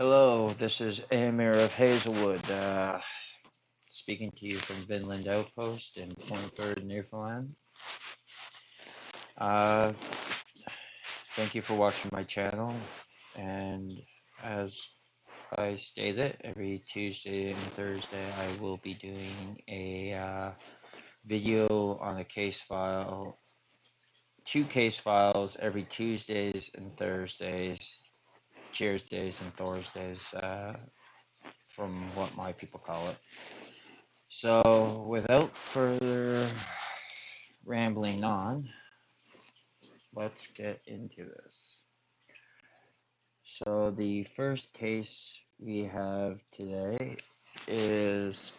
Hello, this is Amir of Hazelwood, speaking to you from Vinland Outpost in Point Bird, Newfoundland. Uh, Thank you for watching my channel, and as I stated, every Tuesday and Thursday I will be doing a video on a case file, 2 case files every Tuesdays and Thursdays, Tuesdays and Thursdays, from what my people call it. So, without further rambling on, let's get into this. So, the first case we have today is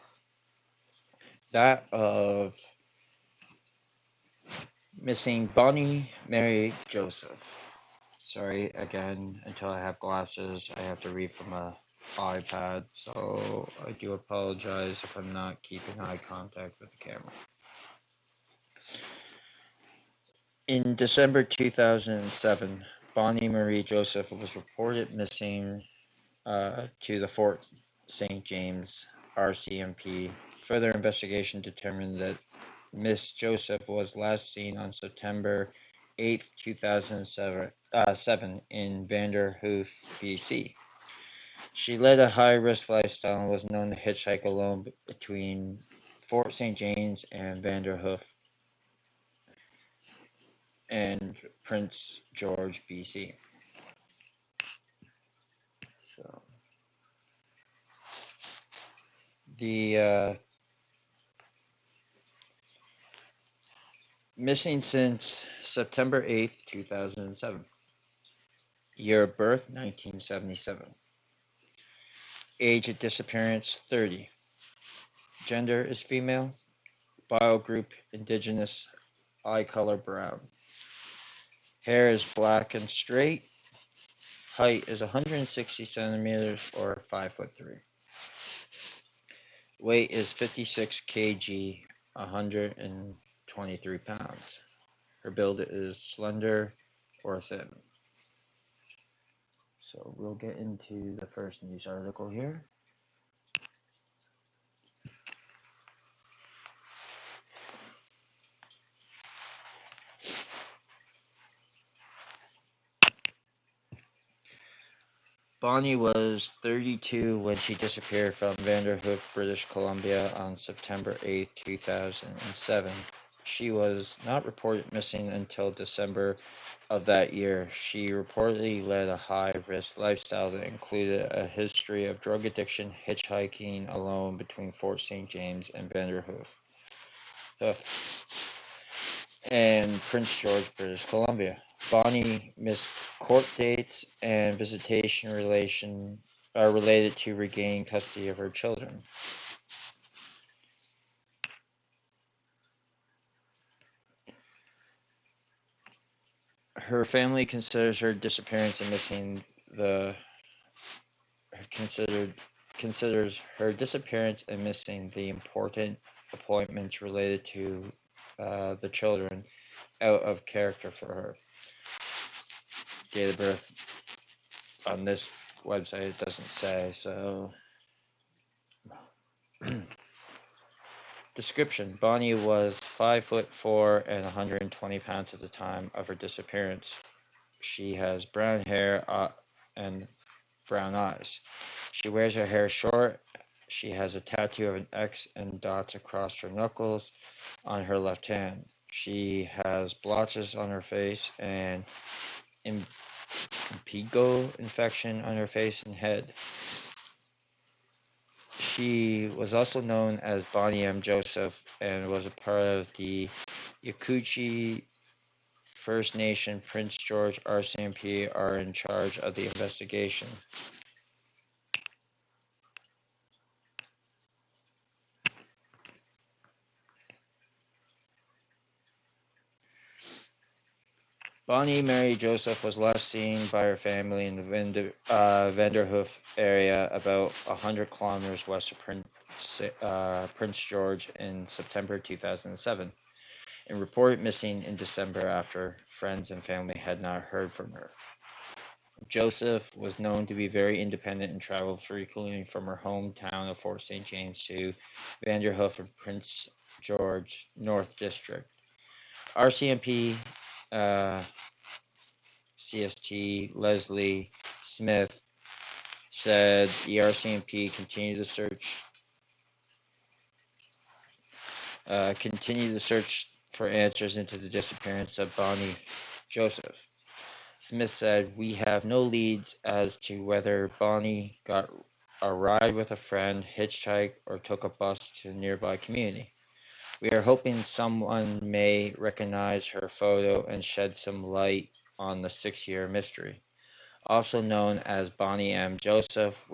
that of missing Bonnie Mary Joseph. Sorry, again, until I have glasses, I have to read from a iPad, so I do apologize if I'm not keeping eye contact with the camera. In December 2007, Bonnie Marie Joseph was reported missing to the Fort St. James RCMP. Further investigation determined that Miss Joseph was last seen on September 8, 2007 in Vanderhoof, BC. She led a high-risk lifestyle and was known to hitchhike alone between Fort St. James and Vanderhoof and Prince George, BC. So the missing since September 8th, 2007. Year of birth, 1977. Age of disappearance, 30. Gender is female. Biogroup, indigenous. Eye color, brown. Hair is black and straight. Height is 160 centimeters or 5'3". Weight is 56 kg, 123 pounds. Her build is slender or thin. So we'll get into the first news article here. Bonnie was 32 when she disappeared from Vanderhoof, British Columbia on September 8, 2007. She was not reported missing until December of that year. She reportedly led a high-risk lifestyle that included a history of drug addiction, hitchhiking alone between Fort St. James and Vanderhoof and Prince George, British Columbia. Bonnie missed court dates and visitation related to regaining custody of her children. Her family considers her disappearance and missing considers her disappearance and missing the important appointments related to the children out of character for her. Date of birth on this website it doesn't say, so description: Bonnie was 5'4" and 120 pounds at the time of her disappearance. She has brown hair and brown eyes. She wears her hair short. She has a tattoo of an X and dots across her knuckles on her left hand. She has blotches on her face and impetigo infection on her face and head. She was also known as Bonnie M. Joseph and was a part of the Yakutian First Nation. Prince George RCMP are in charge of the investigation. Bonnie Mary Joseph was last seen by her family in the Vanderhoof area about 100 kilometers west of Prince George in September 2007, and reported missing in December after friends and family had not heard from her. Joseph was known to be very independent and traveled frequently from her hometown of Fort St. James to Vanderhoof and Prince George North District. RCMP CST Leslie Smith said the RCMP continue the search for answers into the disappearance of Bonnie Joseph. Smith said, "We have no leads as to whether Bonnie got a ride with a friend, hitchhiked, or took a bus to a nearby community. We are hoping someone may recognize her photo and shed some light on the 6-year mystery." Also known as Bonnie M. Joseph,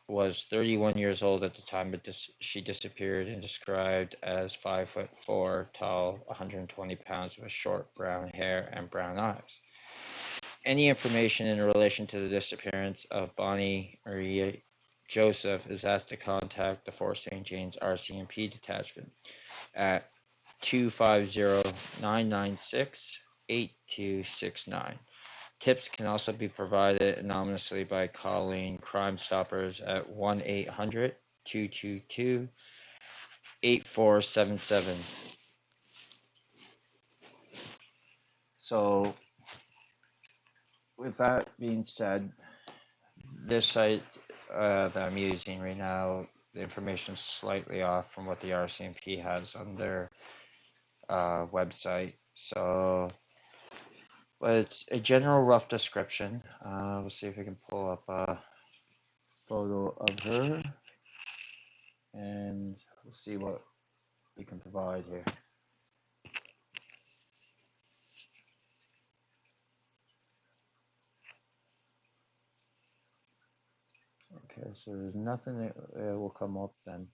was 31 years old at the time she disappeared and described as 5'4" tall, 120 pounds with short brown hair and brown eyes. Any information in relation to the disappearance of Bonnie Maria Joseph is asked to contact the Fort St. James RCMP detachment at 250-996-8269. Tips can also be provided anonymously by calling Crime Stoppers at 1-800-222-8477. So, with that being said, this site that I'm using right now, the information is slightly off from what the RCMP has on their website. So, but it's a general rough description. We'll see if we can pull up a photo of her, and we'll see what we can provide here. Okay, so there's nothing that will come up then.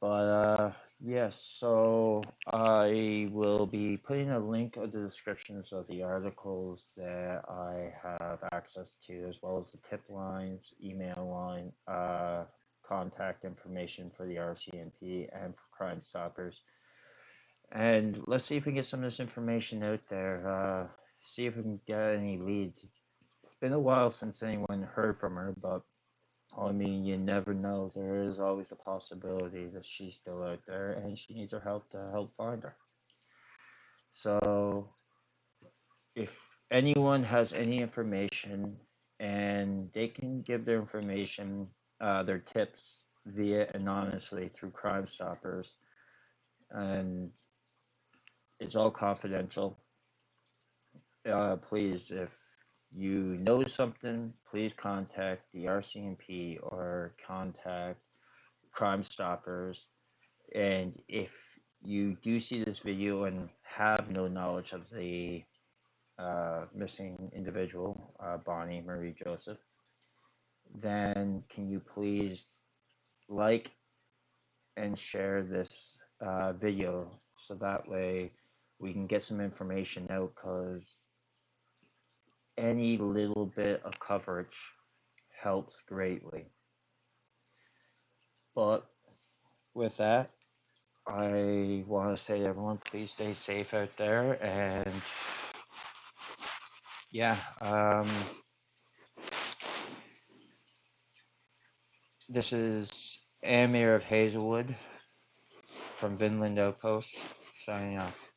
But yes, so I will be putting a link of the descriptions of the articles that I have access to, as well as the tip lines, email line, contact information for the RCMP and for Crime Stoppers. And let's see if we can get some of this information out there. See if we can get any leads. It's been a while since anyone heard from her, but I mean, you never know. There is always a possibility that she's still out there and she needs our help to help find her. So, if anyone has any information and they can give their information, their tips via anonymously through Crime Stoppers, and it's all confidential. Please, if you know something, please contact the RCMP or contact Crime Stoppers. And if you do see this video and have no knowledge of the missing individual, Bonnie Marie Joseph, then can you please like and share this video so that way we can get some information out, because any little bit of coverage helps greatly. But with that, I want to say to everyone, please stay safe out there. And yeah, this is Amir of Hazelwood from Vinland Outpost, signing off.